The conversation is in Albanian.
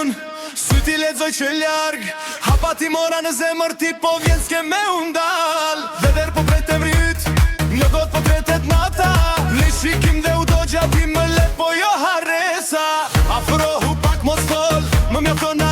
unë sy ti lexoj që larg. Hapa ti mora në zemër ti po vjen s'ke me undal. Veder po pretem rjyt, në got po tretet nata. Në shikim dhe u do gjapi më let po jo haresa. Afrohu pak mos fol, më mjafton